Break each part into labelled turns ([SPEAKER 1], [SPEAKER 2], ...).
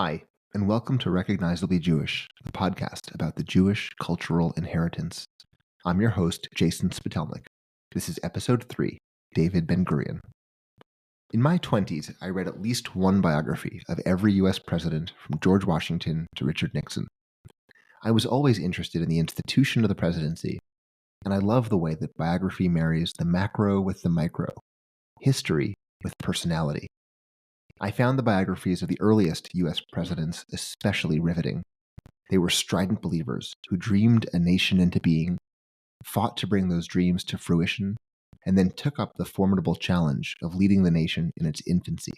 [SPEAKER 1] Hi, and welcome to Recognizably Jewish, the podcast about the Jewish cultural inheritance. I'm your host, Jason Spitelnik. This is episode 3, David Ben-Gurion. In my 20s, I read at least one biography of every U.S. president from George Washington to Richard Nixon. I was always interested in the institution of the presidency, and I love the way that biography marries the macro with the micro, history with personality. I found the biographies of the earliest U.S. presidents especially riveting. They were strident believers who dreamed a nation into being, fought to bring those dreams to fruition, and then took up the formidable challenge of leading the nation in its infancy.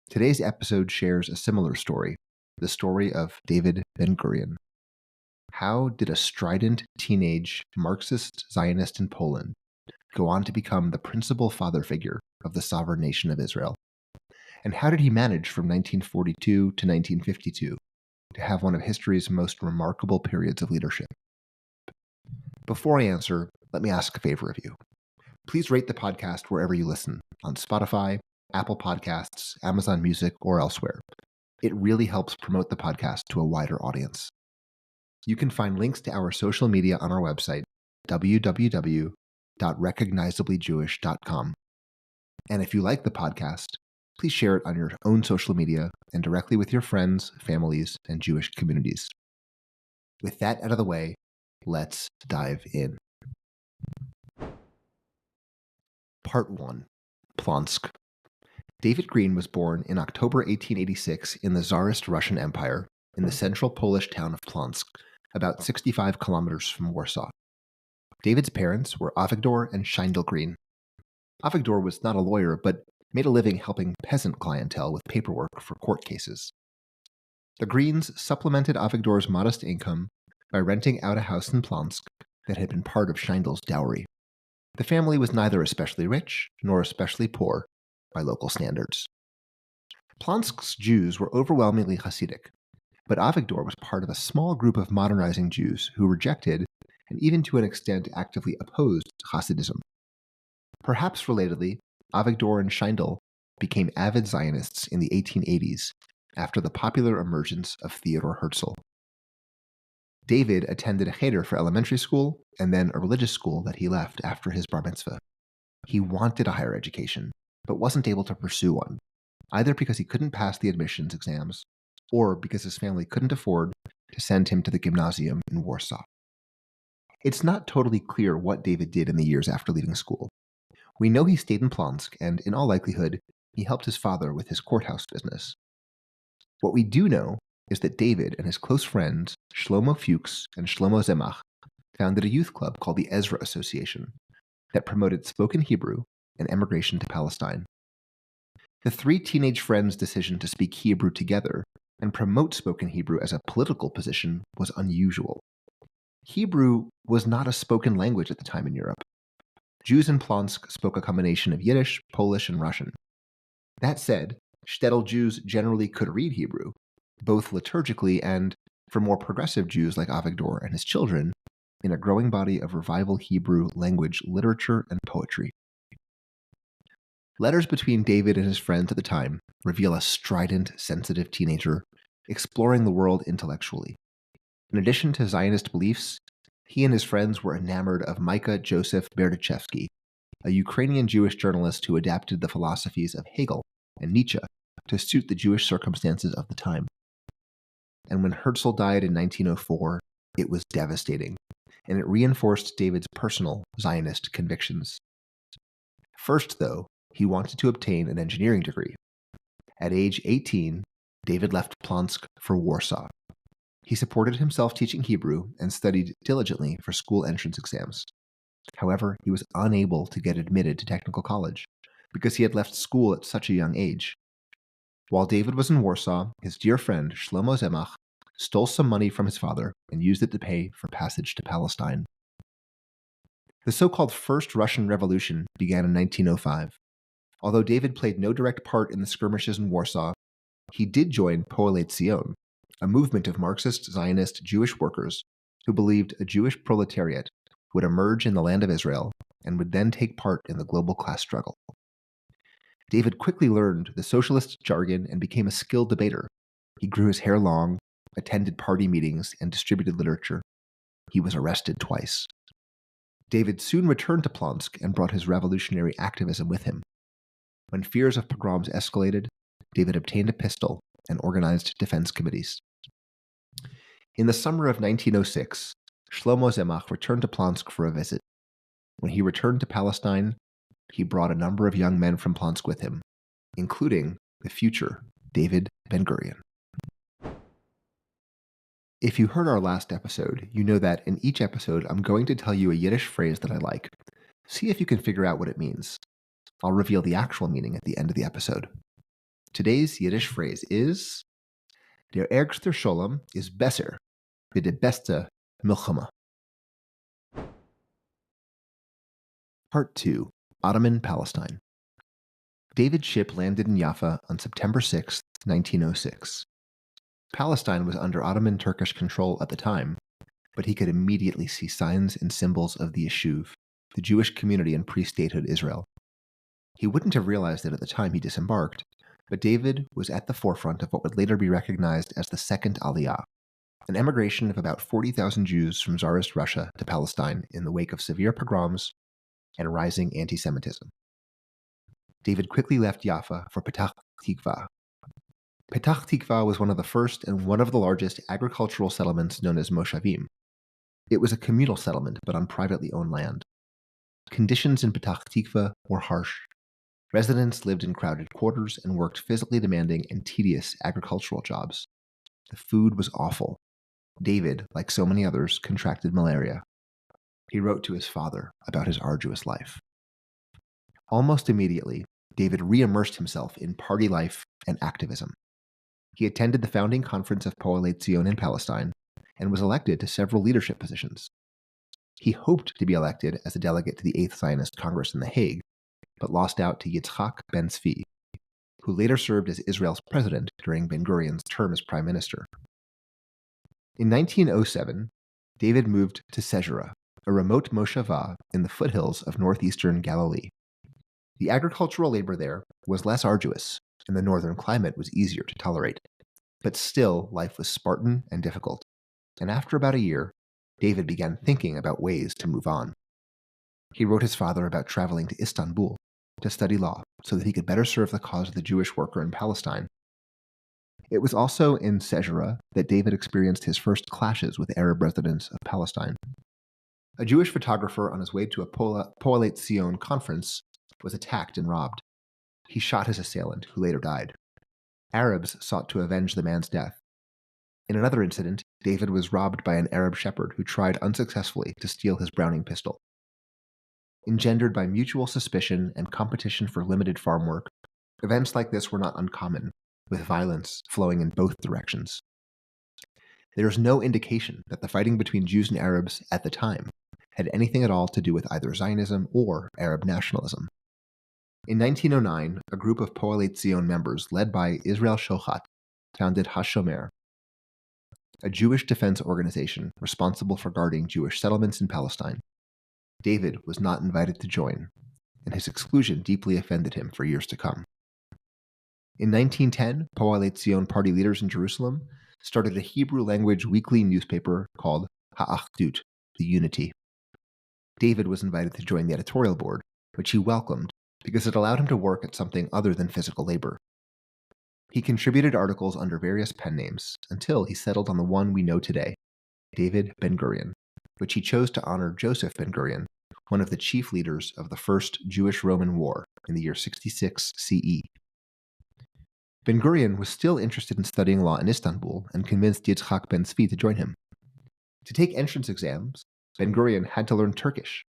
[SPEAKER 1] Today's episode shares a similar story, the story of David Ben-Gurion. How did a strident teenage Marxist Zionist in Poland go on to become the principal father figure of the sovereign nation of Israel? And how did he manage from 1942 to 1952 to have one of history's most remarkable periods of leadership? Before I answer, let me ask a favor of you. Please rate the podcast wherever you listen, on Spotify, Apple Podcasts, Amazon Music, or elsewhere. It really helps promote the podcast to a wider audience. You can find links to our social media on our website, www.recognizablyjewish.com. And if you like the podcast, please share it on your own social media and directly with your friends, families, and Jewish communities. With that out of the way, let's dive in. Part 1. Plonsk. David Green was born in October 1886 in the Tsarist Russian Empire in the central Polish town of Plonsk, about 65 kilometers from Warsaw. David's parents were Avigdor and Scheindel Green. Avigdor was not a lawyer, but made a living helping peasant clientele with paperwork for court cases. The Greens supplemented Avigdor's modest income by renting out a house in Plonsk that had been part of Scheindel's dowry. The family was neither especially rich nor especially poor by local standards. Plonsk's Jews were overwhelmingly Hasidic, but Avigdor was part of a small group of modernizing Jews who rejected, and even to an extent actively opposed, Hasidism. Perhaps relatedly, Avigdor and Scheindel became avid Zionists in the 1880s after the popular emergence of Theodor Herzl. David attended a cheder for elementary school and then a religious school that he left after his bar mitzvah. He wanted a higher education, but wasn't able to pursue one, either because he couldn't pass the admissions exams or because his family couldn't afford to send him to the gymnasium in Warsaw. It's not totally clear what David did in the years after leaving school. We know he stayed in Plonsk, and in all likelihood, he helped his father with his courthouse business. What we do know is that David and his close friends, Shlomo Fuchs and Shlomo Zemach, founded a youth club called the Ezra Association that promoted spoken Hebrew and emigration to Palestine. The three teenage friends' decision to speak Hebrew together and promote spoken Hebrew as a political position was unusual. Hebrew was not a spoken language at the time in Europe. Jews in Plonsk spoke a combination of Yiddish, Polish, and Russian. That said, shtetl Jews generally could read Hebrew, both liturgically and, for more progressive Jews like Avigdor and his children, in a growing body of revival Hebrew language literature and poetry. Letters between David and his friends at the time reveal a strident, sensitive teenager exploring the world intellectually. In addition to Zionist beliefs, he and his friends were enamored of Micah Joseph Berdichevsky, a Ukrainian Jewish journalist who adapted the philosophies of Hegel and Nietzsche to suit the Jewish circumstances of the time. And when Herzl died in 1904, it was devastating, and it reinforced David's personal Zionist convictions. First, though, he wanted to obtain an engineering degree. At age 18, David left Plonsk for Warsaw. He supported himself teaching Hebrew and studied diligently for school entrance exams. However, he was unable to get admitted to technical college because he had left school at such a young age. While David was in Warsaw, his dear friend Shlomo Zemach stole some money from his father and used it to pay for passage to Palestine. The so-called First Russian Revolution began in 1905. Although David played no direct part in the skirmishes in Warsaw, he did join Poale Zion, a movement of Marxist Zionist Jewish workers who believed a Jewish proletariat would emerge in the land of Israel and would then take part in the global class struggle. David quickly learned the socialist jargon and became a skilled debater, He grew his hair long, attended party meetings, and distributed literature. He was arrested twice. David soon returned to Plonsk and brought his revolutionary activism with him. When fears of pogroms escalated, David obtained a pistol and organized defense committees. In the summer of 1906, Shlomo Zemach returned to Plonsk for a visit. When he returned to Palestine, he brought a number of young men from Plonsk with him, including the future David Ben-Gurion. If you heard our last episode, you know that in each episode I'm going to tell you a Yiddish phrase that I like. See if you can figure out what it means. I'll reveal the actual meaning at the end of the episode. Today's Yiddish phrase is Der ärgste Sholem is besser wie die beste Milchama. Part 2. Ottoman Palestine. David's ship landed in Jaffa on September 6, 1906. Palestine was under Ottoman Turkish control at the time, but he could immediately see signs and symbols of the Yishuv, the Jewish community in pre-statehood Israel. He wouldn't have realized it at the time he disembarked, but David was at the forefront of what would later be recognized as the Second Aliyah, an emigration of about 40,000 Jews from Tsarist Russia to Palestine in the wake of severe pogroms and rising anti-Semitism. David quickly left Jaffa for Petach Tikva. Petach Tikva was one of the first and one of the largest agricultural settlements known as Moshavim. It was a communal settlement, but on privately owned land. Conditions in Petach Tikva were harsh. Residents lived in crowded quarters and worked physically demanding and tedious agricultural jobs. The food was awful. David, like so many others, contracted malaria. He wrote to his father about his arduous life. Almost immediately, David re-immersed himself in party life and activism. He attended the founding conference of Poalei Zion in Palestine and was elected to several leadership positions. He hoped to be elected as a delegate to the 8th Zionist Congress in The Hague, but lost out to Yitzhak Ben-Zvi, who later served as Israel's president during Ben-Gurion's term as prime minister. In 1907, David moved to Sejera, a remote moshava in the foothills of northeastern Galilee. The agricultural labor there was less arduous, and the northern climate was easier to tolerate. But still, life was Spartan and difficult, and after about a year, David began thinking about ways to move on. He wrote his father about traveling to Istanbul to study law so that he could better serve the cause of the Jewish worker in Palestine. It was also in Sejera that David experienced his first clashes with Arab residents of Palestine. A Jewish photographer on his way to a Poalei Zion conference was attacked and robbed. He shot his assailant, who later died. Arabs sought to avenge the man's death. In another incident, David was robbed by an Arab shepherd who tried unsuccessfully to steal his Browning pistol. Engendered by mutual suspicion and competition for limited farm work, events like this were not uncommon, with violence flowing in both directions. There is no indication that the fighting between Jews and Arabs at the time had anything at all to do with either Zionism or Arab nationalism. In 1909, a group of Poalei Zion members led by Israel Shochat founded HaShomer, a Jewish defense organization responsible for guarding Jewish settlements in Palestine. David was not invited to join, and his exclusion deeply offended him for years to come. In 1910, Poalei Zion party leaders in Jerusalem started a Hebrew-language weekly newspaper called Ha'achdut, the Unity. David was invited to join the editorial board, which he welcomed because it allowed him to work at something other than physical labor. He contributed articles under various pen names until he settled on the one we know today, David Ben-Gurion, which he chose to honor Joseph Ben-Gurion, one of the chief leaders of the First Jewish-Roman War in the year 66 CE. Ben-Gurion was still interested in studying law in Istanbul and convinced Yitzhak Ben-Zvi to join him. To take entrance exams, Ben-Gurion had to learn Turkish.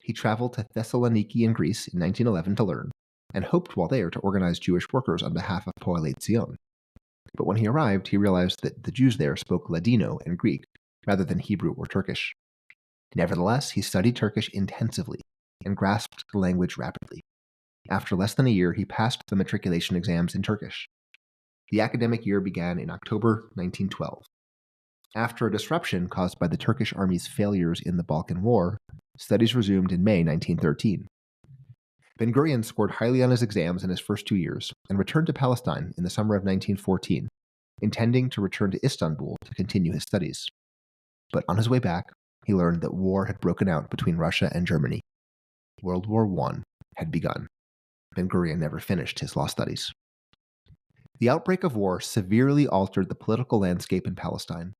[SPEAKER 1] He traveled to Thessaloniki in Greece in 1911 to learn, and hoped while there to organize Jewish workers on behalf of Poalei Zion. But when he arrived, he realized that the Jews there spoke Ladino and Greek, rather than Hebrew or Turkish. Nevertheless, he studied Turkish intensively and grasped the language rapidly. After less than a year, he passed the matriculation exams in Turkish. The academic year began in October 1912. After a disruption caused by the Turkish army's failures in the Balkan War, studies resumed in May 1913. Ben-Gurion scored highly on his exams in his first 2 years and returned to Palestine in the summer of 1914, intending to return to Istanbul to continue his studies. But on his way back, he learned that war had broken out between Russia and Germany. World War I had begun. Ben-Gurion never finished his law studies. The outbreak of war severely altered the political landscape in Palestine.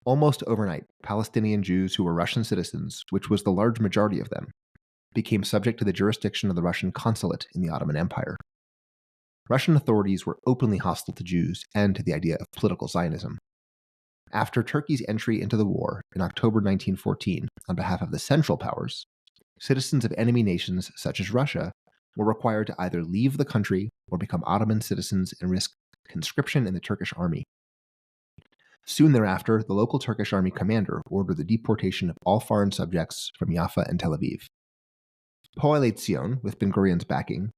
[SPEAKER 1] Almost overnight, Palestinian Jews who were Russian citizens, which was the large majority of them, became subject to the jurisdiction of the Russian consulate in the Ottoman Empire. Russian authorities were openly hostile to Jews and to the idea of political Zionism. After Turkey's entry into the war in October 1914 on behalf of the Central Powers, citizens of enemy nations such as Russia were required to either leave the country or become Ottoman citizens and risk conscription in the Turkish army. Soon thereafter, the local Turkish army commander ordered the deportation of all foreign subjects from Jaffa and Tel Aviv. Poalet Zion, with Ben-Gurion's backing,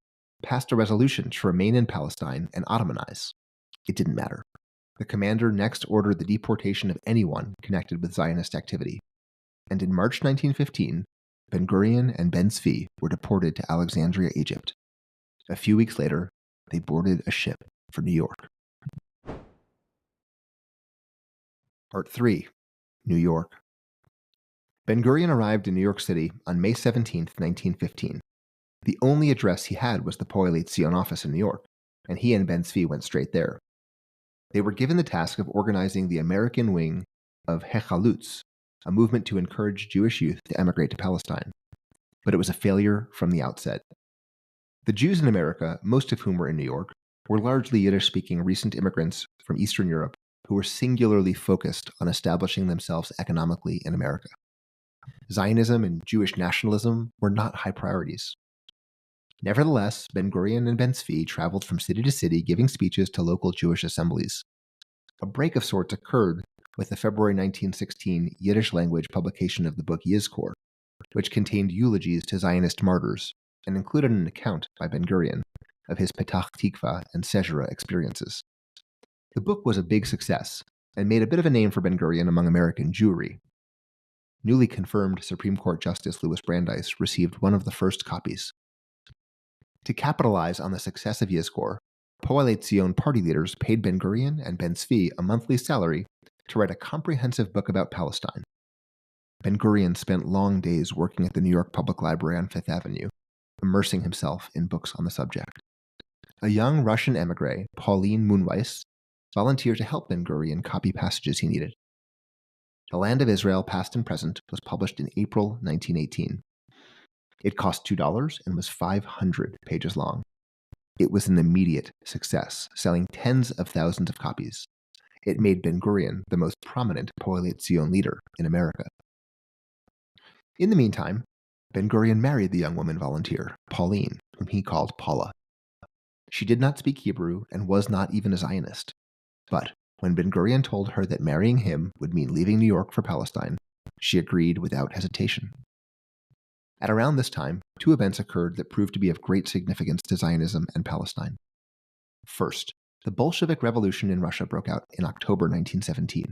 [SPEAKER 1] passed a resolution to remain in Palestine and Ottomanize. It didn't matter. The commander next ordered the deportation of anyone connected with Zionist activity. And in March 1915, Ben-Gurion and Ben Zvi were deported to Alexandria, Egypt. A few weeks later, they boarded a ship for New York. Part 3. New York. Ben-Gurion arrived in New York City on May 17, 1915. The only address he had was the Poalet Zion office in New York, and he and Ben Zvi went straight there. They were given the task of organizing the American wing of Hechalutz, a movement to encourage Jewish youth to emigrate to Palestine. But it was a failure from the outset. The Jews in America, most of whom were in New York, were largely Yiddish-speaking recent immigrants from Eastern Europe who were singularly focused on establishing themselves economically in America. Zionism and Jewish nationalism were not high priorities. Nevertheless, Ben-Gurion and Ben Zvi traveled from city to city giving speeches to local Jewish assemblies. A break of sorts occurred with the February 1916 Yiddish-language publication of the book Yizkor, which contained eulogies to Zionist martyrs and included an account by Ben-Gurion of his Petach Tikva and Sejra experiences. The book was a big success and made a bit of a name for Ben-Gurion among American Jewry. Newly confirmed Supreme Court Justice Louis Brandeis received one of the first copies. To capitalize on the success of Yizkor, Poalet Zion party leaders paid Ben-Gurion and Ben Zvi a monthly salary to write a comprehensive book about Palestine. Ben-Gurion spent long days working at the New York Public Library on Fifth Avenue, immersing himself in books on the subject. A young Russian emigre, Pauline Munweis, volunteered to help Ben-Gurion copy passages he needed. The Land of Israel, Past and Present was published in April 1918. It cost $2 and was 500 pages long. It was an immediate success, selling tens of thousands of copies. It made Ben-Gurion the most prominent Poalet Zion leader in America. In the meantime, Ben-Gurion married the young woman volunteer, Pauline, whom he called Paula. She did not speak Hebrew and was not even a Zionist. But when Ben-Gurion told her that marrying him would mean leaving New York for Palestine, she agreed without hesitation. At around this time, two events occurred that proved to be of great significance to Zionism and Palestine. First, the Bolshevik Revolution in Russia broke out in October 1917.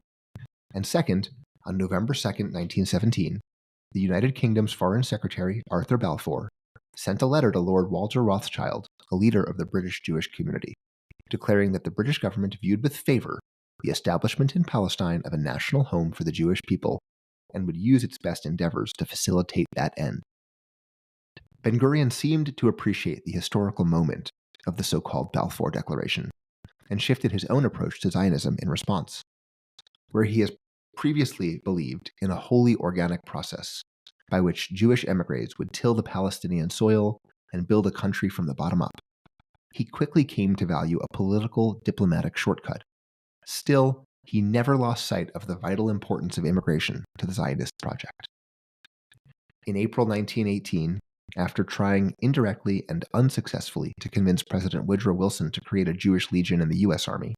[SPEAKER 1] And second, on November 2, 1917, the United Kingdom's Foreign Secretary, Arthur Balfour, sent a letter to Lord Walter Rothschild, a leader of the British Jewish community, declaring that the British government viewed with favor the establishment in Palestine of a national home for the Jewish people and would use its best endeavors to facilitate that end. Ben-Gurion seemed to appreciate the historical moment of the so-called Balfour Declaration and shifted his own approach to Zionism in response, where he has previously believed in a wholly organic process by which Jewish emigres would till the Palestinian soil and build a country from the bottom up. He quickly came to value a political, diplomatic shortcut. Still, he never lost sight of the vital importance of immigration to the Zionist project. In April 1918, after trying indirectly and unsuccessfully to convince President Woodrow Wilson to create a Jewish Legion in the U.S. Army,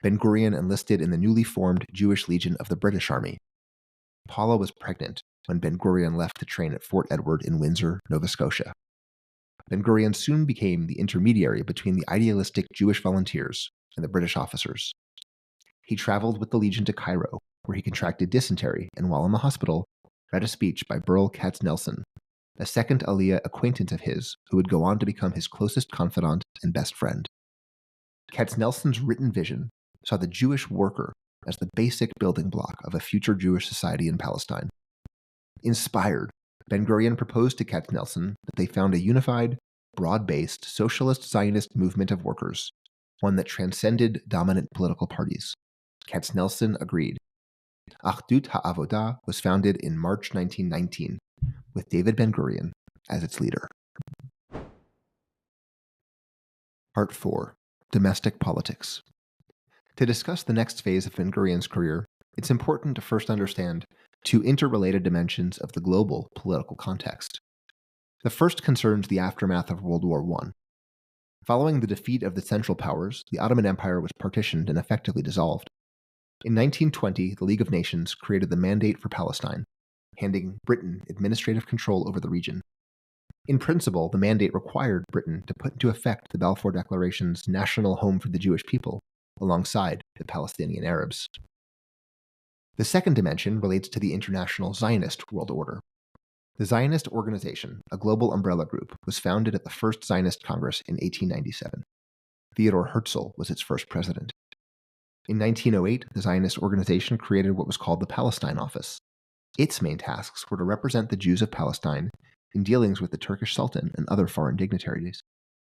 [SPEAKER 1] Ben-Gurion enlisted in the newly formed Jewish Legion of the British Army. Paula was pregnant when Ben-Gurion left to train at Fort Edward in Windsor, Nova Scotia. Ben-Gurion soon became the intermediary between the idealistic Jewish volunteers and the British officers. He traveled with the Legion to Cairo, where he contracted dysentery and while in the hospital, read a speech by Burl Katz-Nelson, a second Aliyah acquaintance of his who would go on to become his closest confidant and best friend. Katz-Nelson's written vision saw the Jewish worker as the basic building block of a future Jewish society in Palestine. Inspired, Ben-Gurion proposed to Katznelson that they found a unified, broad-based socialist Zionist movement of workers, one that transcended dominant political parties. Katznelson agreed. Achdut HaAvodah was founded in March 1919, with David Ben-Gurion as its leader. Part 4. Domestic Politics. To discuss the next phase of Ben-Gurion's career, it's important to first understand two interrelated dimensions of the global political context. The first concerns the aftermath of World War I. Following the defeat of the Central Powers, the Ottoman Empire was partitioned and effectively dissolved. In 1920, the League of Nations created the Mandate for Palestine, handing Britain administrative control over the region. In principle, the mandate required Britain to put into effect the Balfour Declaration's national home for the Jewish people, alongside the Palestinian Arabs. The second dimension relates to the international Zionist world order. The Zionist organization, a global umbrella group, was founded at the First Zionist Congress in 1897. Theodor Herzl was its first president. In 1908, the Zionist organization created what was called the Palestine Office. Its main tasks were to represent the Jews of Palestine in dealings with the Turkish Sultan and other foreign dignitaries,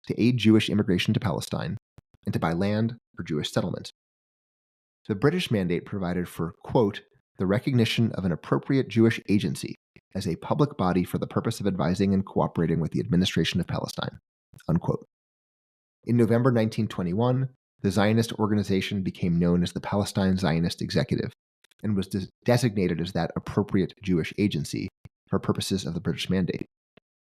[SPEAKER 1] to aid Jewish immigration to Palestine, and to buy land for Jewish settlement. The British mandate provided for, quote, the recognition of an appropriate Jewish agency as a public body for the purpose of advising and cooperating with the administration of Palestine, unquote. In November 1921, the Zionist organization became known as the Palestine Zionist Executive and was designated as that appropriate Jewish agency for purposes of the British mandate.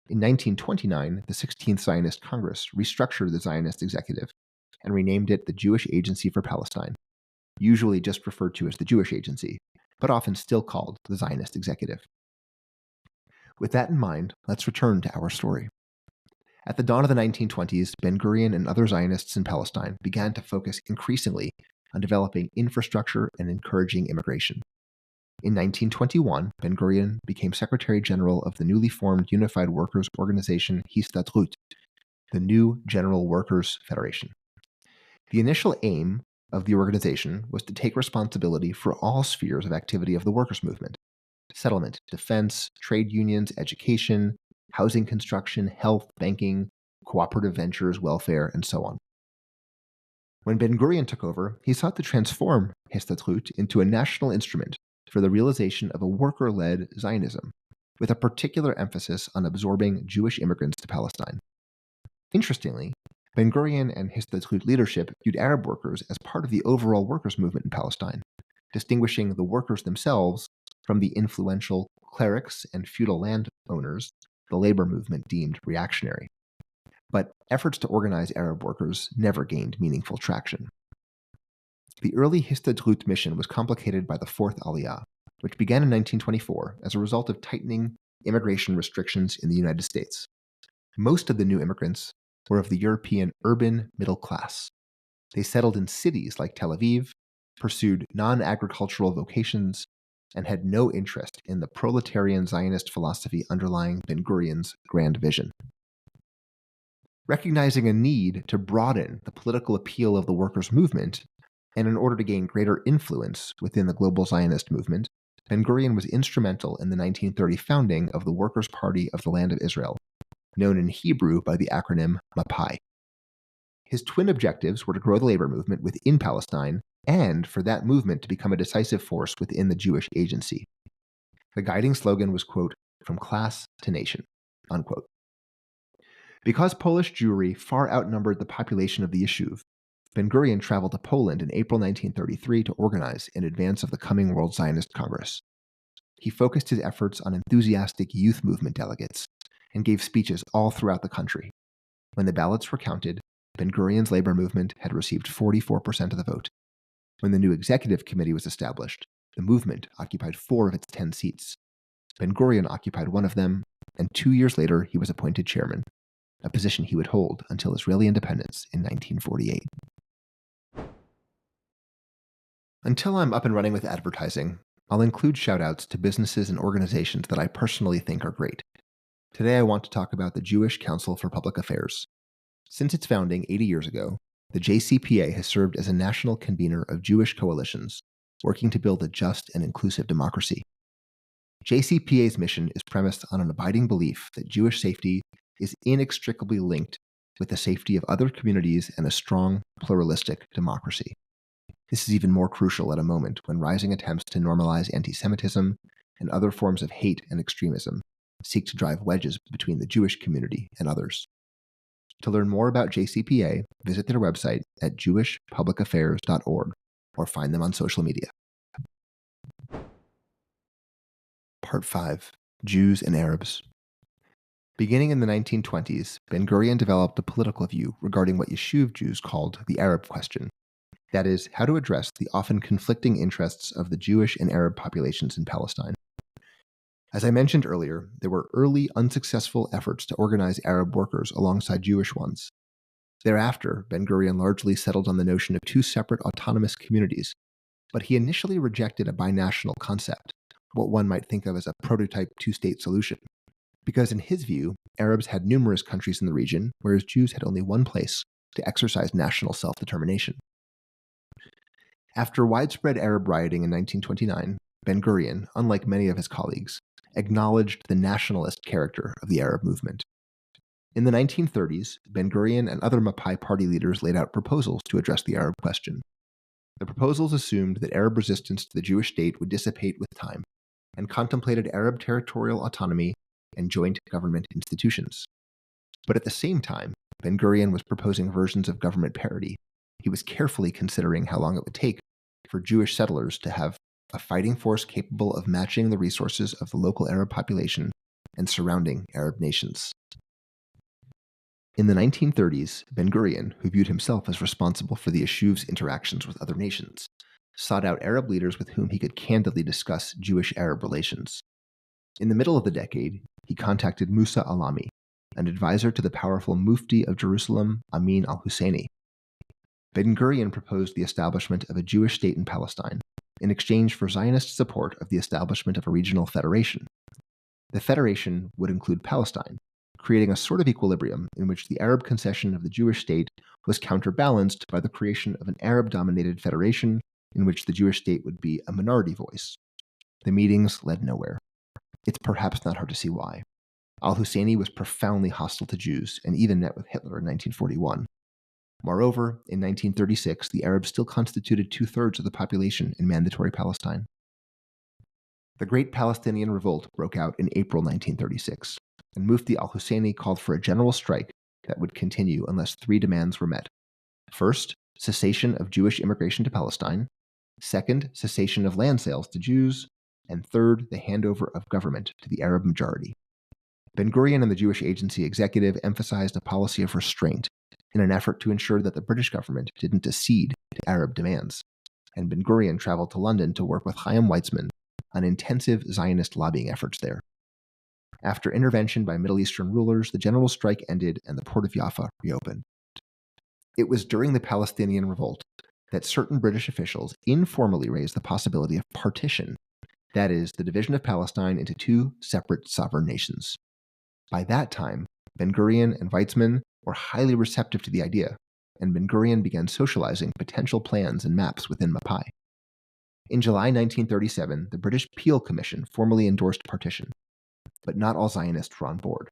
[SPEAKER 1] In 1929, the 16th Zionist Congress restructured the Zionist Executive and renamed it the Jewish Agency for Palestine, usually just referred to as the Jewish Agency, but often still called the Zionist Executive. With that in mind, let's return to our story. At the dawn of the 1920s, Ben-Gurion and other Zionists in Palestine began to focus increasingly on developing infrastructure and encouraging immigration. In 1921, Ben-Gurion became Secretary General of the newly formed Unified Workers' Organization Histadrut, the new General Workers' Federation. The initial aim of the organization was to take responsibility for all spheres of activity of the workers' movement: settlement, defense, trade unions, education, housing construction, health, banking, cooperative ventures, welfare, and so on. When Ben-Gurion took over, he sought to transform Histadrut into a national instrument for the realization of a worker-led Zionism, with a particular emphasis on absorbing Jewish immigrants to Palestine. Interestingly, Ben-Gurion and Histadrut leadership viewed Arab workers as part of the overall workers' movement in Palestine, distinguishing the workers themselves from the influential clerics and feudal landowners the labor movement deemed reactionary. But efforts to organize Arab workers never gained meaningful traction. The early Histadrut mission was complicated by the Fourth Aliyah, which began in 1924 as a result of tightening immigration restrictions in the United States. Most of the new immigrants were of the European urban middle class. They settled in cities like Tel Aviv, pursued non-agricultural vocations, and had no interest in the proletarian Zionist philosophy underlying Ben-Gurion's grand vision. Recognizing a need to broaden the political appeal of the workers' movement, and in order to gain greater influence within the global Zionist movement, Ben-Gurion was instrumental in the 1930 founding of the Workers' Party of the Land of Israel, known in Hebrew by the acronym MAPAI. His twin objectives were to grow the labor movement within Palestine and for that movement to become a decisive force within the Jewish agency. The guiding slogan was, quote, from class to nation, unquote. Because Polish Jewry far outnumbered the population of the Yishuv, Ben-Gurion traveled to Poland in April 1933 to organize in advance of the coming World Zionist Congress. He focused his efforts on enthusiastic youth movement delegates and gave speeches all throughout the country. When the ballots were counted, Ben-Gurion's labor movement had received 44% of the vote. When the new executive committee was established, the movement occupied 4 of its 10 seats. Ben-Gurion occupied one of them, and 2 years later he was appointed chairman, a position he would hold until Israeli independence in 1948. Until I'm up and running with advertising, I'll include shout-outs to businesses and organizations that I personally think are great. Today I want to talk about the Jewish Council for Public Affairs. Since its founding 80 years ago, the JCPA has served as a national convener of Jewish coalitions, working to build a just and inclusive democracy. JCPA's mission is premised on an abiding belief that Jewish safety is inextricably linked with the safety of other communities and a strong, pluralistic democracy. This is even more crucial at a moment when rising attempts to normalize anti-Semitism and other forms of hate and extremism seek to drive wedges between the Jewish community and others. To learn more about JCPA, visit their website at jewishpublicaffairs.org or find them on social media. Part 5. Jews and Arabs. Beginning in the 1920s, Ben-Gurion developed a political view regarding what Yishuv Jews called the Arab question. That is, how to address the often conflicting interests of the Jewish and Arab populations in Palestine. As I mentioned earlier, there were early unsuccessful efforts to organize Arab workers alongside Jewish ones. Thereafter, Ben-Gurion largely settled on the notion of two separate autonomous communities, but he initially rejected a binational concept, what one might think of as a prototype two-state solution, because in his view, Arabs had numerous countries in the region, whereas Jews had only one place to exercise national self-determination. After widespread Arab rioting in 1929, Ben-Gurion, unlike many of his colleagues, acknowledged the nationalist character of the Arab movement. In the 1930s, Ben-Gurion and other Mapai party leaders laid out proposals to address the Arab question. The proposals assumed that Arab resistance to the Jewish state would dissipate with time, and contemplated Arab territorial autonomy and joint government institutions. But at the same time, Ben-Gurion was proposing versions of government parity. He was carefully considering how long it would take for Jewish settlers to have a fighting force capable of matching the resources of the local Arab population and surrounding Arab nations. In the 1930s, Ben-Gurion, who viewed himself as responsible for the Yishuv's interactions with other nations, sought out Arab leaders with whom he could candidly discuss Jewish-Arab relations. In the middle of the decade, he contacted Musa Alami, an advisor to the powerful Mufti of Jerusalem, Amin al-Husseini. Ben-Gurion proposed the establishment of a Jewish state in Palestine, in exchange for Zionist support of the establishment of a regional federation. The federation would include Palestine, creating a sort of equilibrium in which the Arab concession of the Jewish state was counterbalanced by the creation of an Arab-dominated federation in which the Jewish state would be a minority voice. The meetings led nowhere. It's perhaps not hard to see why. Al-Husseini was profoundly hostile to Jews and even met with Hitler in 1941. Moreover, in 1936, the Arabs still constituted two-thirds of the population in Mandatory Palestine. The Great Palestinian Revolt broke out in April 1936, and Mufti al-Husseini called for a general strike that would continue unless three demands were met. First, cessation of Jewish immigration to Palestine. Second, cessation of land sales to Jews. And third, the handover of government to the Arab majority. Ben-Gurion and the Jewish Agency executive emphasized a policy of restraint in an effort to ensure that the British government didn't accede to Arab demands, and Ben-Gurion traveled to London to work with Chaim Weizmann on intensive Zionist lobbying efforts there. After intervention by Middle Eastern rulers, the general strike ended and the port of Jaffa reopened. It was during the Palestinian Revolt that certain British officials informally raised the possibility of partition, that is, the division of Palestine into two separate sovereign nations. By that time, Ben-Gurion and Weizmann were highly receptive to the idea, and Ben-Gurion began socializing potential plans and maps within Mapai. In July 1937, the British Peel Commission formally endorsed partition, but not all Zionists were on board.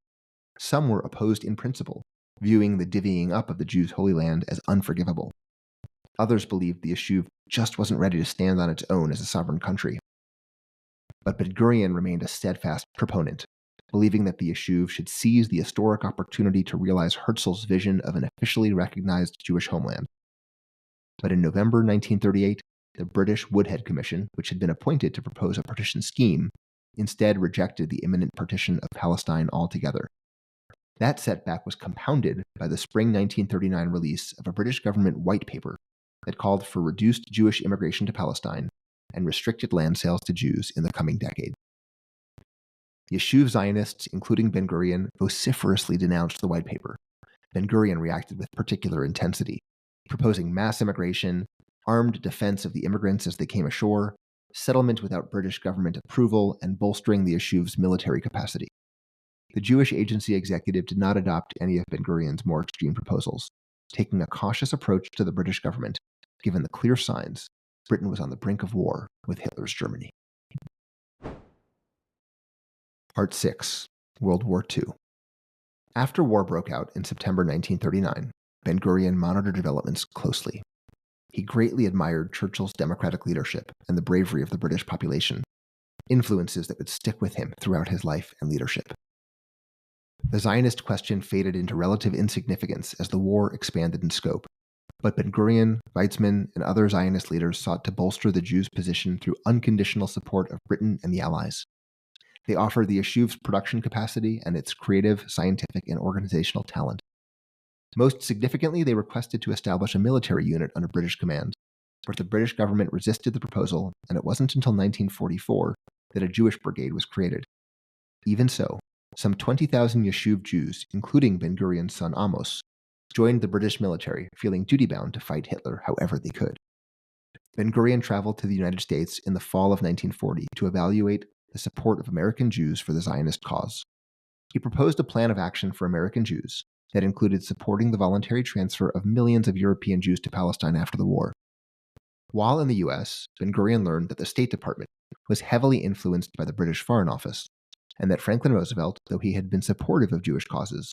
[SPEAKER 1] Some were opposed in principle, viewing the divvying up of the Jews' Holy Land as unforgivable. Others believed the Yishuv just wasn't ready to stand on its own as a sovereign country. But Ben-Gurion remained a steadfast proponent, believing that the Yishuv should seize the historic opportunity to realize Herzl's vision of an officially recognized Jewish homeland. But in November 1938, the British Woodhead Commission, which had been appointed to propose a partition scheme, instead rejected the imminent partition of Palestine altogether. That setback was compounded by the spring 1939 release of a British government white paper that called for reduced Jewish immigration to Palestine and restricted land sales to Jews in the coming decade. Yishuv Zionists, including Ben-Gurion, vociferously denounced the white paper. Ben-Gurion reacted with particular intensity, proposing mass immigration, armed defense of the immigrants as they came ashore, settlement without British government approval, and bolstering the Yishuv's military capacity. The Jewish Agency executive did not adopt any of Ben-Gurion's more extreme proposals. taking a cautious approach to the British government, given the clear signs Britain was on the brink of war with Hitler's Germany. Part 6. World War II. After war broke out in September 1939, Ben-Gurion monitored developments closely. He greatly admired Churchill's democratic leadership and the bravery of the British population, influences that would stick with him throughout his life and leadership. The Zionist question faded into relative insignificance as the war expanded in scope, but Ben-Gurion, Weizmann, and other Zionist leaders sought to bolster the Jews' position through unconditional support of Britain and the Allies. They offered the Yeshuv's production capacity and its creative, scientific, and organizational talent. Most significantly, they requested to establish a military unit under British command, but the British government resisted the proposal, and it wasn't until 1944 that a Jewish brigade was created. Even so, some 20,000 Yeshuv Jews, including Ben-Gurion's son Amos, joined the British military, feeling duty-bound to fight Hitler however they could. Ben-Gurion traveled to the United States in the fall of 1940 to evaluate the support of American Jews for the Zionist cause. He proposed a plan of action for American Jews that included supporting the voluntary transfer of millions of European Jews to Palestine after the war. While in the U.S., Ben-Gurion learned that the State Department was heavily influenced by the British Foreign Office, and that Franklin Roosevelt, though he had been supportive of Jewish causes,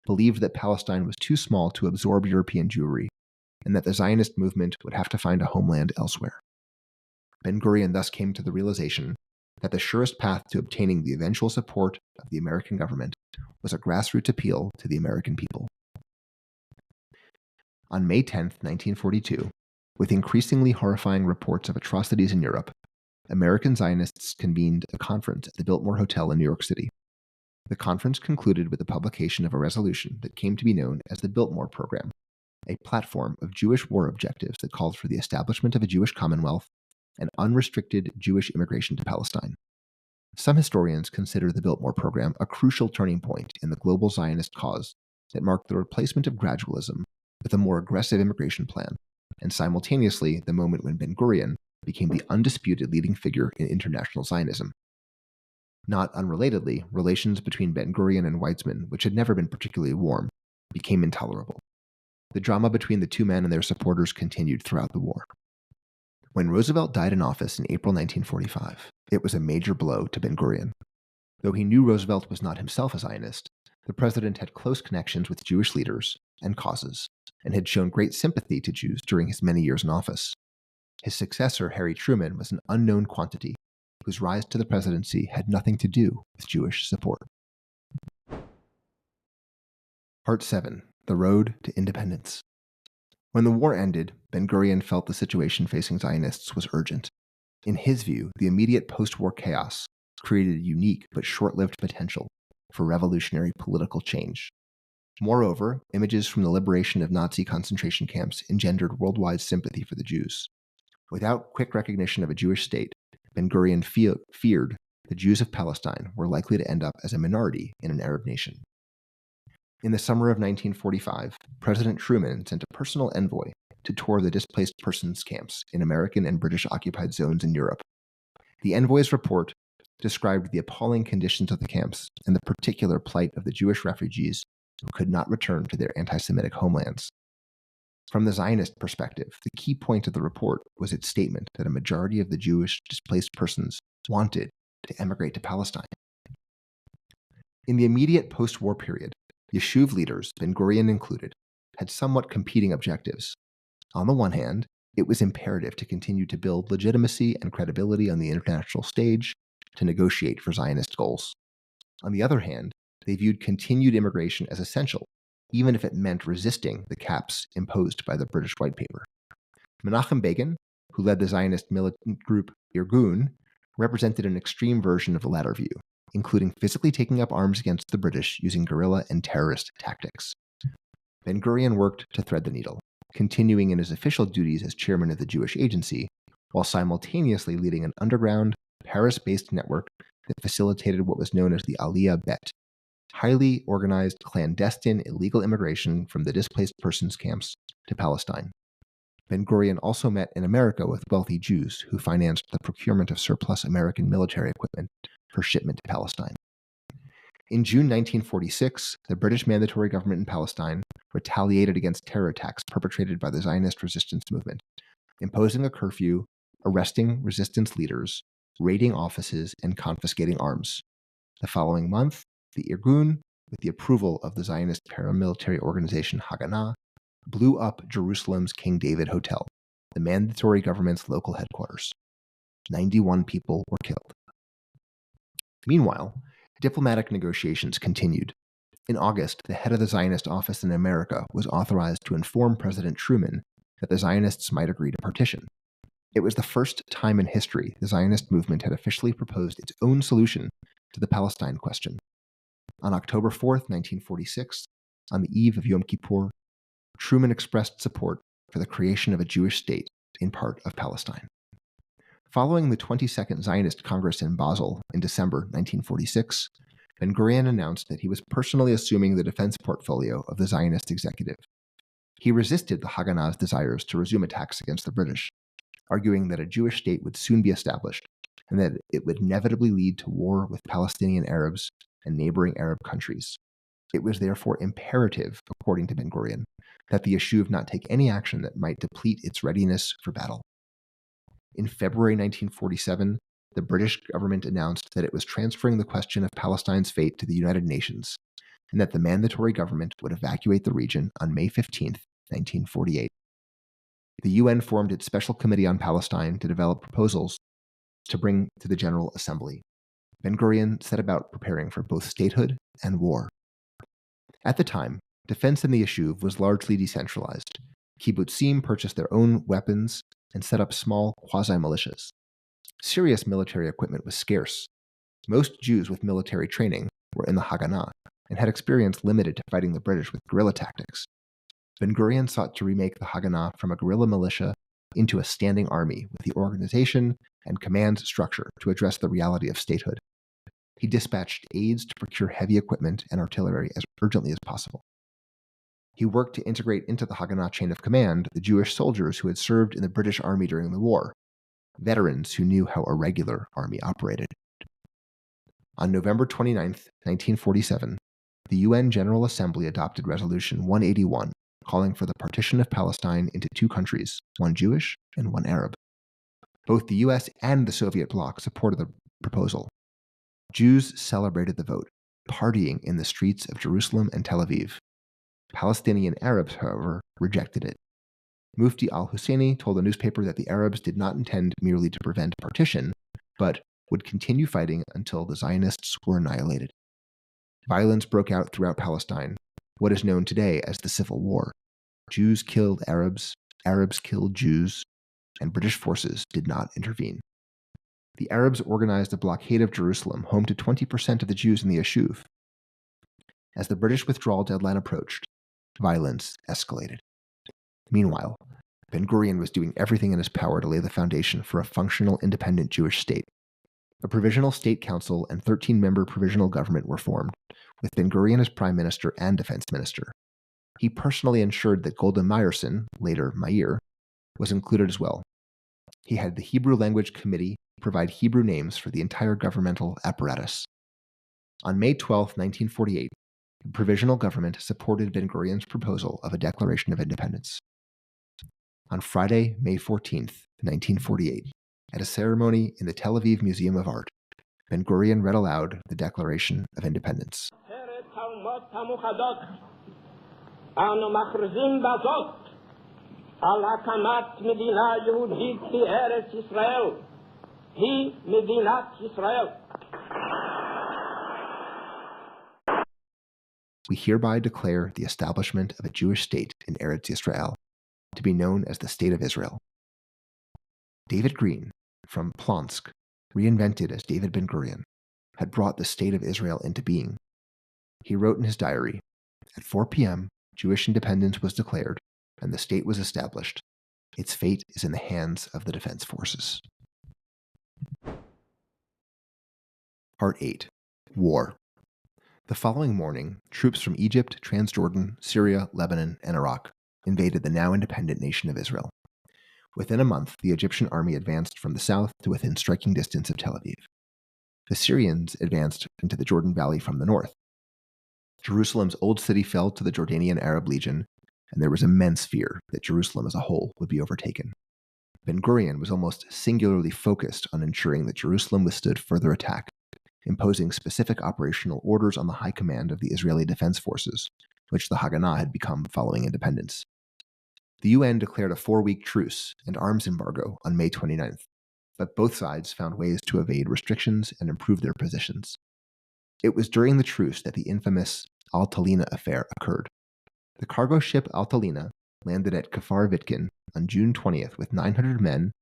[SPEAKER 1] believed that Palestine was too small to absorb European Jewry, and that the Zionist movement would have to find a homeland elsewhere. Ben-Gurion thus came to the realization that the surest path to obtaining the eventual support of the American government was a grassroots appeal to the American people. On May 10, 1942, with increasingly horrifying reports of atrocities in Europe, American Zionists convened a conference at the Biltmore Hotel in New York City. The conference concluded with the publication of a resolution that came to be known as the Biltmore Program, a platform of Jewish war objectives that called for the establishment of a Jewish Commonwealth and unrestricted Jewish immigration to Palestine. Some historians consider the Biltmore Program a crucial turning point in the global Zionist cause that marked the replacement of gradualism with a more aggressive immigration plan, and simultaneously the moment when Ben-Gurion became the undisputed leading figure in international Zionism. Not unrelatedly, relations between Ben-Gurion and Weizmann, which had never been particularly warm, became intolerable. The drama between the two men and their supporters continued throughout the war. When Roosevelt died in office in April 1945, it was a major blow to Ben-Gurion. Though he knew Roosevelt was not himself a Zionist, the president had close connections with Jewish leaders and causes, and had shown great sympathy to Jews during his many years in office. His successor, Harry Truman, was an unknown quantity, whose rise to the presidency had nothing to do with Jewish support. Part 7. The Road to Independence. When the war ended, Ben-Gurion felt the situation facing Zionists was urgent. In his view, the immediate post-war chaos created a unique but short-lived potential for revolutionary political change. Moreover, images from the liberation of Nazi concentration camps engendered worldwide sympathy for the Jews. Without quick recognition of a Jewish state, Ben-Gurion feared the Jews of Palestine were likely to end up as a minority in an Arab nation. In the summer of 1945, President Truman sent a personal envoy to tour the displaced persons camps in American and British occupied zones in Europe. The envoy's report described the appalling conditions of the camps and the particular plight of the Jewish refugees who could not return to their anti-Semitic homelands. From the Zionist perspective, the key point of the report was its statement that a majority of the Jewish displaced persons wanted to emigrate to Palestine. In the immediate post-war period, Yeshuv leaders, Ben-Gurion included, had somewhat competing objectives. On the one hand, it was imperative to continue to build legitimacy and credibility on the international stage to negotiate for Zionist goals. On the other hand, they viewed continued immigration as essential, even if it meant resisting the caps imposed by the British White Paper. Menachem Begin, who led the Zionist militant group Irgun, represented an extreme version of the latter view, including physically taking up arms against the British using guerrilla and terrorist tactics. Ben-Gurion worked to thread the needle, continuing in his official duties as chairman of the Jewish Agency, while simultaneously leading an underground, Paris-based network that facilitated what was known as the Aliyah Bet, highly organized, clandestine, illegal immigration from the displaced persons camps to Palestine. Ben-Gurion also met in America with wealthy Jews who financed the procurement of surplus American military equipment for shipment to Palestine. In June 1946, the British Mandatory Government in Palestine retaliated against terror attacks perpetrated by the Zionist resistance movement, imposing a curfew, arresting resistance leaders, raiding offices, and confiscating arms. The following month, the Irgun, with the approval of the Zionist paramilitary organization Haganah, blew up Jerusalem's King David Hotel, the mandatory government's local headquarters. 91 people were killed. Meanwhile, diplomatic negotiations continued. In August, the head of the Zionist office in America was authorized to inform President Truman that the Zionists might agree to partition. It was the first time in history the Zionist movement had officially proposed its own solution to the Palestine question. On October 4, 1946, on the eve of Yom Kippur, Truman expressed support for the creation of a Jewish state in part of Palestine. Following the 22nd Zionist Congress in Basel in December 1946, Ben-Gurion announced that he was personally assuming the defense portfolio of the Zionist executive. He resisted the Haganah's desires to resume attacks against the British, arguing that a Jewish state would soon be established and that it would inevitably lead to war with Palestinian Arabs and neighboring Arab countries. It was therefore imperative, according to Ben-Gurion, that the Yishuv not take any action that might deplete its readiness for battle. In February 1947, the British government announced that it was transferring the question of Palestine's fate to the United Nations, and that the mandatory government would evacuate the region on May 15, 1948. The UN formed its Special Committee on Palestine to develop proposals to bring to the General Assembly. Ben-Gurion set about preparing for both statehood and war. At the time, defense in the Yishuv was largely decentralized. Kibbutzim purchased their own weapons and set up small quasi-militias. Serious military equipment was scarce. Most Jews with military training were in the Haganah and had experience limited to fighting the British with guerrilla tactics. Ben-Gurion sought to remake the Haganah from a guerrilla militia into a standing army with the organization and command structure to address the reality of statehood. He dispatched aides to procure heavy equipment and artillery as urgently as possible. He worked to integrate into the Haganah chain of command the Jewish soldiers who had served in the British Army during the war, veterans who knew how a regular army operated. On November 29, 1947, the UN General Assembly adopted Resolution 181, calling for the partition of Palestine into two countries, one Jewish and one Arab. Both the US and the Soviet bloc supported the proposal. Jews celebrated the vote, partying in the streets of Jerusalem and Tel Aviv. Palestinian Arabs, however, rejected it. Mufti al-Husseini told a newspaper that the Arabs did not intend merely to prevent partition, but would continue fighting until the Zionists were annihilated. Violence broke out throughout Palestine, what is known today as the Civil War. Jews killed Arabs, Arabs killed Jews, and British forces did not intervene. The Arabs organized a blockade of Jerusalem, home to 20% of the Jews in the Yishuv. As the British withdrawal deadline approached, violence escalated. Meanwhile, Ben-Gurion was doing everything in his power to lay the foundation for a functional, independent Jewish state. A provisional state council and 13-member provisional government were formed, with Ben-Gurion as prime minister and defense minister. He personally ensured that Golda Meirson, later Meir, was included as well. He had the Hebrew language committee provide Hebrew names for the entire governmental apparatus. On May 12, 1948, the provisional government supported Ben-Gurion's proposal of a declaration of independence. On Friday, May 14, 1948, at a ceremony in the Tel Aviv Museum of Art, Ben-Gurion read aloud the Declaration of Independence. We hereby declare the establishment of a Jewish state in Eretz Yisrael, to be known as the State of Israel. David Green, from Plonsk, reinvented as David Ben-Gurion, had brought the State of Israel into being. He wrote in his diary, "At 4 p.m., Jewish independence was declared, and the state was established. Its fate is in the hands of the defense forces." Part 8. War. The following morning, troops from Egypt, Transjordan, Syria, Lebanon, and Iraq invaded the now independent nation of Israel. Within a month, the Egyptian army advanced from the south to within striking distance of Tel Aviv. The Syrians advanced into the Jordan Valley from the north. Jerusalem's old city fell to the Jordanian Arab Legion, and there was immense fear that Jerusalem as a whole would be overtaken. Ben-Gurion was almost singularly focused on ensuring that Jerusalem withstood further attack, imposing specific operational orders on the high command of the Israeli Defense Forces, which the Haganah had become following independence. The UN declared a 4-week truce and arms embargo on May 29th, but both sides found ways to evade restrictions and improve their positions. It was during the truce that the infamous Al-Talina affair occurred. The cargo ship Al-Talina landed at Kfar Vitkin on June 20th with 900 men,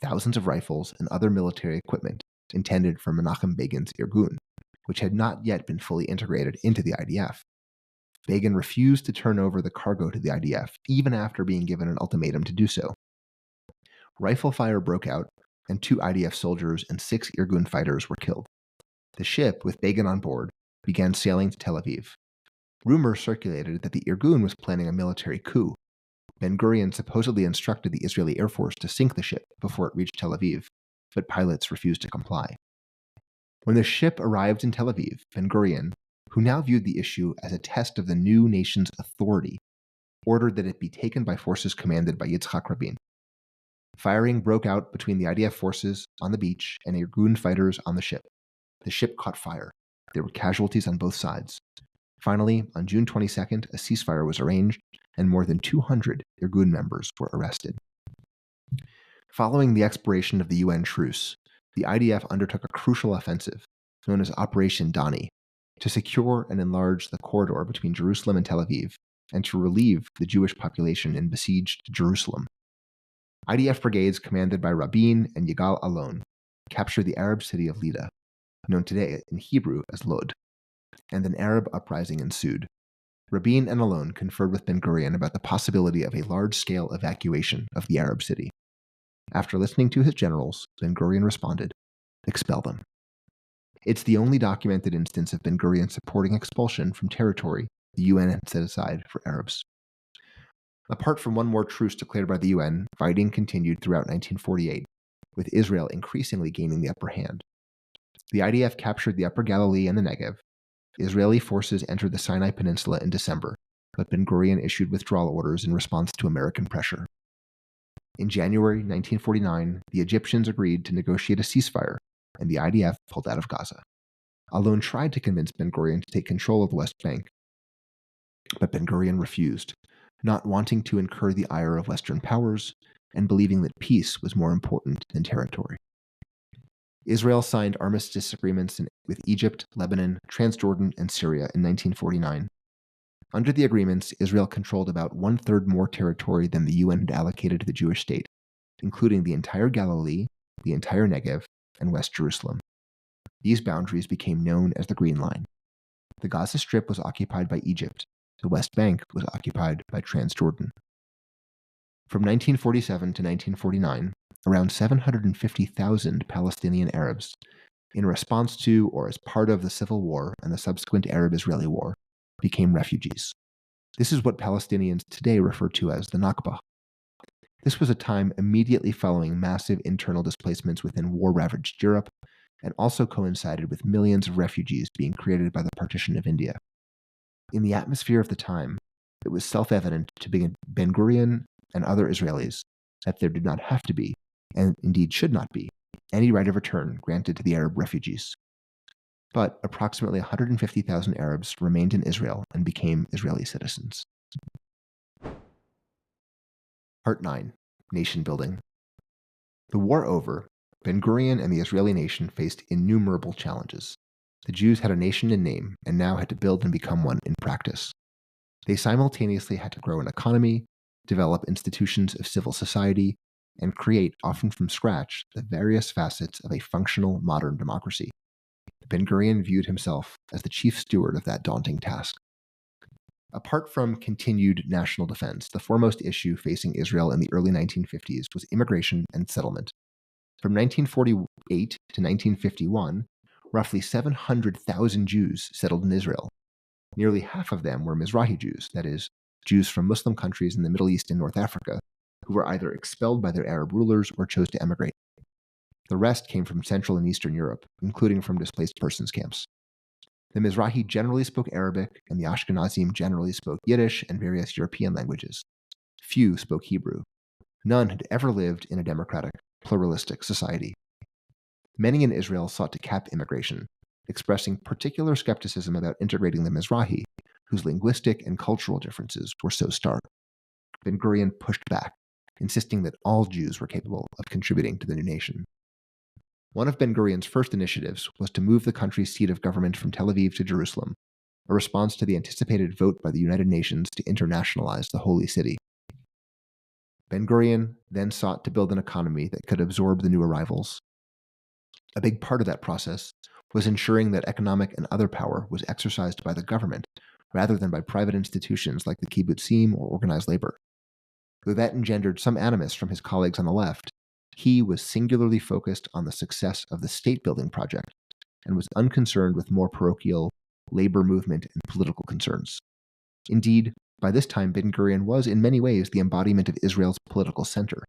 [SPEAKER 1] thousands of rifles, and other military equipment intended for Menachem Begin's Irgun, which had not yet been fully integrated into the IDF. Begin refused to turn over the cargo to the IDF, even after being given an ultimatum to do so. Rifle fire broke out, and 2 IDF soldiers and 6 Irgun fighters were killed. The ship, with Begin on board, began sailing to Tel Aviv. Rumors circulated that the Irgun was planning a military coup. Ben-Gurion supposedly instructed the Israeli Air Force to sink the ship before it reached Tel Aviv, but pilots refused to comply. When the ship arrived in Tel Aviv, Ben-Gurion, who now viewed the issue as a test of the new nation's authority, ordered that it be taken by forces commanded by Yitzhak Rabin. Firing broke out between the IDF forces on the beach and Irgun fighters on the ship. The ship caught fire. There were casualties on both sides. Finally, on June 22nd, a ceasefire was arranged, and more than 200 Irgun members were arrested. Following the expiration of the UN truce, the IDF undertook a crucial offensive, known as Operation Dani, to secure and enlarge the corridor between Jerusalem and Tel Aviv, and to relieve the Jewish population in besieged Jerusalem. IDF brigades commanded by Rabin and Yigal Alon captured the Arab city of Lida, known today in Hebrew as Lod, and an Arab uprising ensued. Rabin and Alon conferred with Ben-Gurion about the possibility of a large-scale evacuation of the Arab city. After listening to his generals, Ben-Gurion responded, "Expel them." It's the only documented instance of Ben-Gurion supporting expulsion from territory the UN had set aside for Arabs. Apart from one more truce declared by the UN, fighting continued throughout 1948, with Israel increasingly gaining the upper hand. The IDF captured the Upper Galilee and the Negev. Israeli forces entered the Sinai Peninsula in December, but Ben-Gurion issued withdrawal orders in response to American pressure. In January 1949, the Egyptians agreed to negotiate a ceasefire, and the IDF pulled out of Gaza. Alon tried to convince Ben-Gurion to take control of the West Bank, but Ben-Gurion refused, not wanting to incur the ire of Western powers and believing that peace was more important than territory. Israel signed armistice agreements with Egypt, Lebanon, Transjordan, and Syria in 1949. Under the agreements, Israel controlled about 1/3 more territory than the UN had allocated to the Jewish state, including the entire Galilee, the entire Negev, and West Jerusalem. These boundaries became known as the Green Line. The Gaza Strip was occupied by Egypt. The West Bank was occupied by Transjordan. From 1947 to 1949, around 750,000 Palestinian Arabs, in response to or as part of the Civil War and the subsequent Arab-Israeli War, became refugees. This is what Palestinians today refer to as the Nakba. This was a time immediately following massive internal displacements within war-ravaged Europe, and also coincided with millions of refugees being created by the partition of India. In the atmosphere of the time, it was self-evident to Ben-Gurion and other Israelis that there did not have to be, and indeed should not be, any right of return granted to the Arab refugees. But approximately 150,000 Arabs remained in Israel and became Israeli citizens. Part 9. Nation Building. The war over, Ben-Gurion and the Israeli nation faced innumerable challenges. The Jews had a nation in name and now had to build and become one in practice. They simultaneously had to grow an economy, develop institutions of civil society, and create, often from scratch, the various facets of a functional modern democracy. Ben-Gurion viewed himself as the chief steward of that daunting task. Apart from continued national defense, the foremost issue facing Israel in the early 1950s was immigration and settlement. From 1948 to 1951, roughly 700,000 Jews settled in Israel. Nearly half of them were Mizrahi Jews, that is, Jews from Muslim countries in the Middle East and North Africa, who were either expelled by their Arab rulers or chose to emigrate. The rest came from Central and Eastern Europe, including from displaced persons camps. The Mizrahi generally spoke Arabic, and the Ashkenazim generally spoke Yiddish and various European languages. Few spoke Hebrew. None had ever lived in a democratic, pluralistic society. Many in Israel sought to cap immigration, expressing particular skepticism about integrating the Mizrahi, whose linguistic and cultural differences were so stark. Ben-Gurion pushed back, insisting that all Jews were capable of contributing to the new nation. One of Ben-Gurion's first initiatives was to move the country's seat of government from Tel Aviv to Jerusalem, a response to the anticipated vote by the United Nations to internationalize the Holy City. Ben-Gurion then sought to build an economy that could absorb the new arrivals. A big part of that process was ensuring that economic and other power was exercised by the government rather than by private institutions like the kibbutzim or organized labor. Though that engendered some animus from his colleagues on the left, he was singularly focused on the success of the state-building project and was unconcerned with more parochial labor movement and political concerns. Indeed, by this time, Ben-Gurion was in many ways the embodiment of Israel's political center.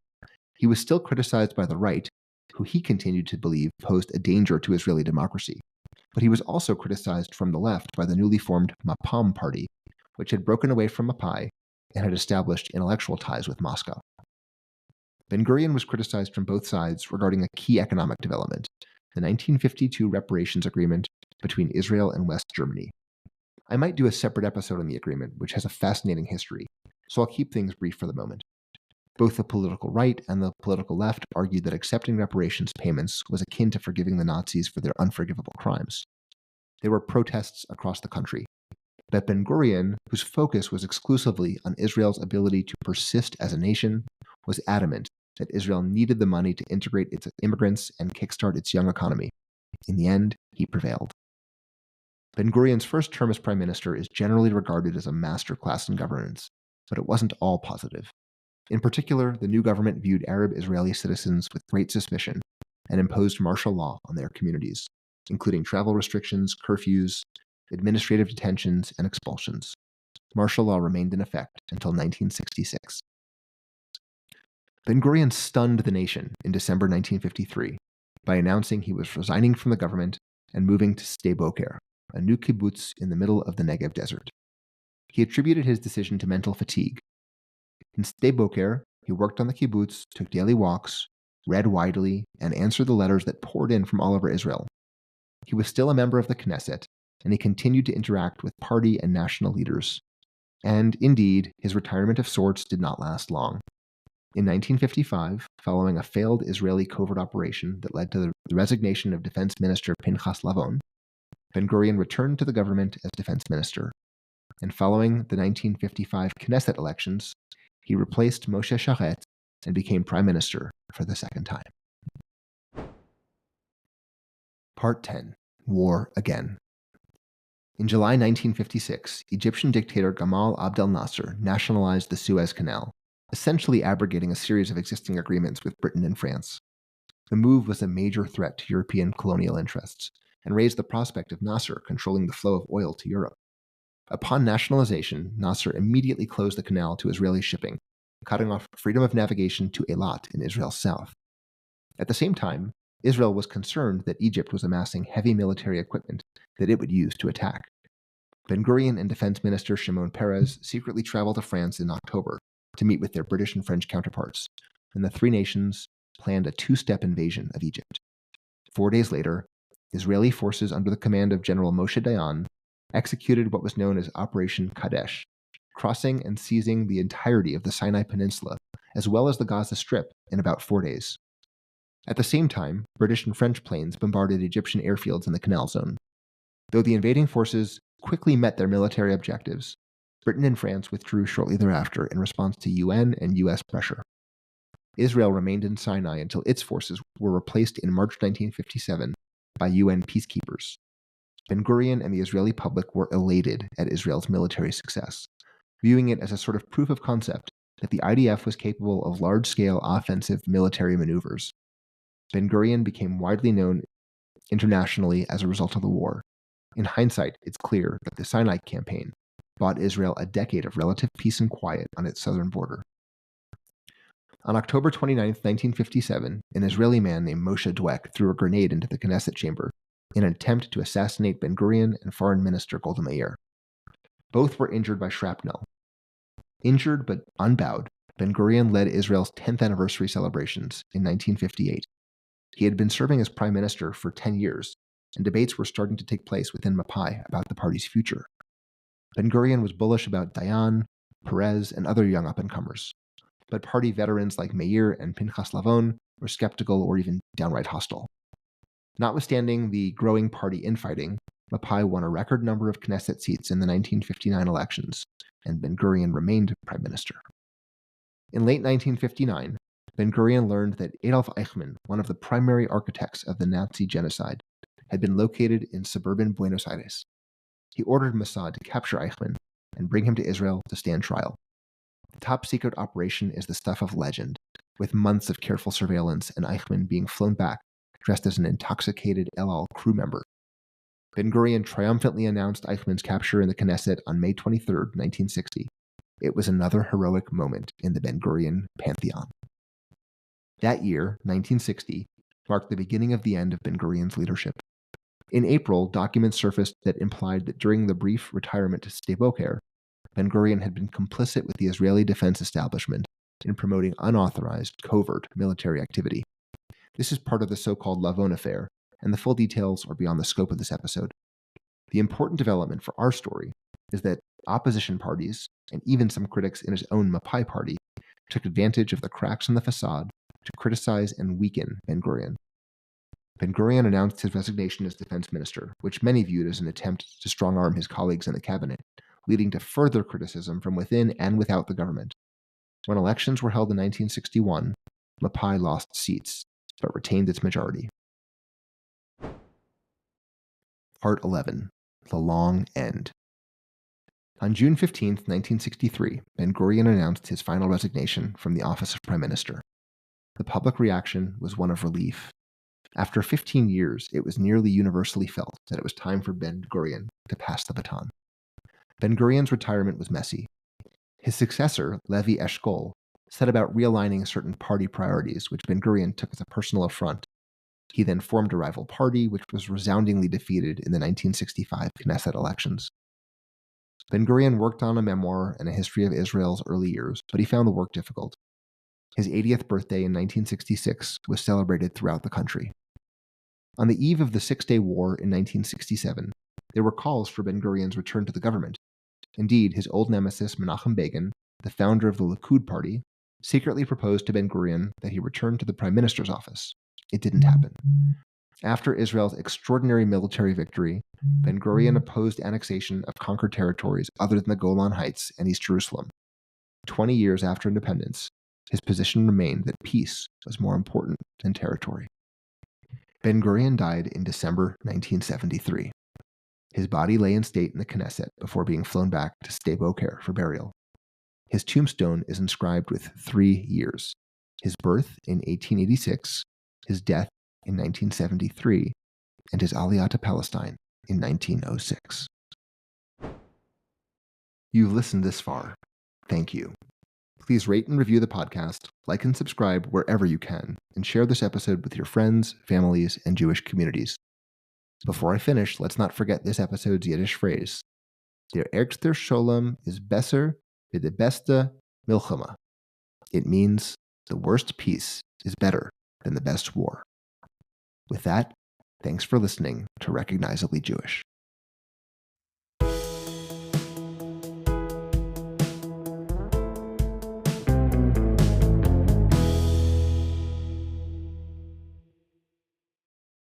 [SPEAKER 1] He was still criticized by the right, who he continued to believe posed a danger to Israeli democracy. But he was also criticized from the left by the newly formed Mapam party, which had broken away from Mapai and had established intellectual ties with Moscow. Ben-Gurion was criticized from both sides regarding a key economic development, the 1952 reparations agreement between Israel and West Germany. I might do a separate episode on the agreement, which has a fascinating history, so I'll keep things brief for the moment. Both the political right and the political left argued that accepting reparations payments was akin to forgiving the Nazis for their unforgivable crimes. There were protests across the country, but Ben-Gurion, whose focus was exclusively on Israel's ability to persist as a nation, was adamant that Israel needed the money to integrate its immigrants and kickstart its young economy. In the end, he prevailed. Ben-Gurion's first term as prime minister is generally regarded as a masterclass in governance, but it wasn't all positive. In particular, the new government viewed Arab Israeli citizens with great suspicion and imposed martial law on their communities, including travel restrictions, curfews, administrative detentions, and expulsions. Martial law remained in effect until 1966. Ben-Gurion stunned the nation in December 1953 by announcing he was resigning from the government and moving to Sde Boker, a new kibbutz in the middle of the Negev desert. He attributed his decision to mental fatigue. In Sde Boker, he worked on the kibbutz, took daily walks, read widely, and answered the letters that poured in from all over Israel. He was still a member of the Knesset, and he continued to interact with party and national leaders. And, indeed, his retirement of sorts did not last long. In 1955, following a failed Israeli covert operation that led to the resignation of Defense Minister Pinchas Lavon, Ben-Gurion returned to the government as defense minister. And following the 1955 Knesset elections, he replaced Moshe Sharet and became prime minister for the second time. Part 10. War Again. In July 1956, Egyptian dictator Gamal Abdel Nasser nationalized the Suez Canal, essentially abrogating a series of existing agreements with Britain and France. The move was a major threat to European colonial interests and raised the prospect of Nasser controlling the flow of oil to Europe. Upon nationalization, Nasser immediately closed the canal to Israeli shipping, cutting off freedom of navigation to Eilat in Israel's south. At the same time, Israel was concerned that Egypt was amassing heavy military equipment that it would use to attack. Ben-Gurion and Defense Minister Shimon Peres secretly traveled to France in October to meet with their British and French counterparts, and the three nations planned a two-step invasion of Egypt. 4 days later, Israeli forces under the command of General Moshe Dayan executed what was known as Operation Kadesh, crossing and seizing the entirety of the Sinai Peninsula, as well as the Gaza Strip, in about 4 days. At the same time, British and French planes bombarded Egyptian airfields in the Canal Zone. Though the invading forces quickly met their military objectives, Britain and France withdrew shortly thereafter in response to UN and US pressure. Israel remained in Sinai until its forces were replaced in March 1957 by UN peacekeepers. Ben-Gurion and the Israeli public were elated at Israel's military success, viewing it as a sort of proof of concept that the IDF was capable of large-scale offensive military maneuvers. Ben-Gurion became widely known internationally as a result of the war. In hindsight, it's clear that the Sinai campaign bought Israel a decade of relative peace and quiet on its southern border. On October 29, 1957, an Israeli man named Moshe Dweck threw a grenade into the Knesset chamber, in an attempt to assassinate Ben-Gurion and Foreign Minister Golda Meir. Both were injured by shrapnel. Injured but unbowed, Ben-Gurion led Israel's 10th anniversary celebrations in 1958. He had been serving as prime minister for 10 years, and debates were starting to take place within Mapai about the party's future. Ben-Gurion was bullish about Dayan, Perez, and other young up-and-comers, but party veterans like Meir and Pinchas Lavon were skeptical or even downright hostile. Notwithstanding the growing party infighting, Mapai won a record number of Knesset seats in the 1959 elections, and Ben-Gurion remained prime minister. In late 1959, Ben-Gurion learned that Adolf Eichmann, one of the primary architects of the Nazi genocide, had been located in suburban Buenos Aires. He ordered Mossad to capture Eichmann and bring him to Israel to stand trial. The top-secret operation is the stuff of legend, with months of careful surveillance and Eichmann being flown back dressed as an intoxicated El Al crew member. Ben-Gurion triumphantly announced Eichmann's capture in the Knesset on May 23, 1960. It was another heroic moment in the Ben-Gurion pantheon. That year, 1960, marked the beginning of the end of Ben-Gurion's leadership. In April, documents surfaced that implied that during the brief retirement to Sde Boker, Ben-Gurion had been complicit with the Israeli defense establishment in promoting unauthorized, covert military activity. This is part of the so-called Lavon affair, and the full details are beyond the scope of this episode. The important development for our story is that opposition parties, and even some critics in his own Mapai party, took advantage of the cracks in the facade to criticize and weaken Ben-Gurion. Ben-Gurion announced his resignation as defense minister, which many viewed as an attempt to strong-arm his colleagues in the cabinet, leading to further criticism from within and without the government. When elections were held in 1961, Mapai lost seats, but retained its majority. Part 11. The Long End. On June 15, 1963, Ben-Gurion announced his final resignation from the office of prime minister. The public reaction was one of relief. After 15 years, it was nearly universally felt that it was time for Ben-Gurion to pass the baton. Ben-Gurion's retirement was messy. His successor, Levi Eshkol, set about realigning certain party priorities, which Ben-Gurion took as a personal affront. He then formed a rival party, which was resoundingly defeated in the 1965 Knesset elections. Ben-Gurion worked on a memoir and a history of Israel's early years, but he found the work difficult. His 80th birthday in 1966 was celebrated throughout the country. On the eve of the Six-Day War in 1967, there were calls for Ben-Gurion's return to the government. Indeed, his old nemesis Menachem Begin, the founder of the Likud party, secretly proposed to Ben-Gurion that he return to the prime minister's office. It didn't happen. After Israel's extraordinary military victory, Ben-Gurion opposed annexation of conquered territories other than the Golan Heights and East Jerusalem. 20 years after independence, his position remained that peace was more important than territory. Ben-Gurion died in December 1973. His body lay in state in the Knesset before being flown back to Sde Boker for burial. His tombstone is inscribed with 3 years: his birth in 1886, his death in 1973, and his Aliyah to Palestine in 1906. You've listened this far. Thank you. Please rate and review the podcast, like and subscribe wherever you can, and share this episode with your friends, families, and Jewish communities. Before I finish, let's not forget this episode's Yiddish phrase. Der ärgster Sholem is besser wie die beste Milchama. It means the worst peace is better than the best war. With that, thanks for listening to Recognizably Jewish.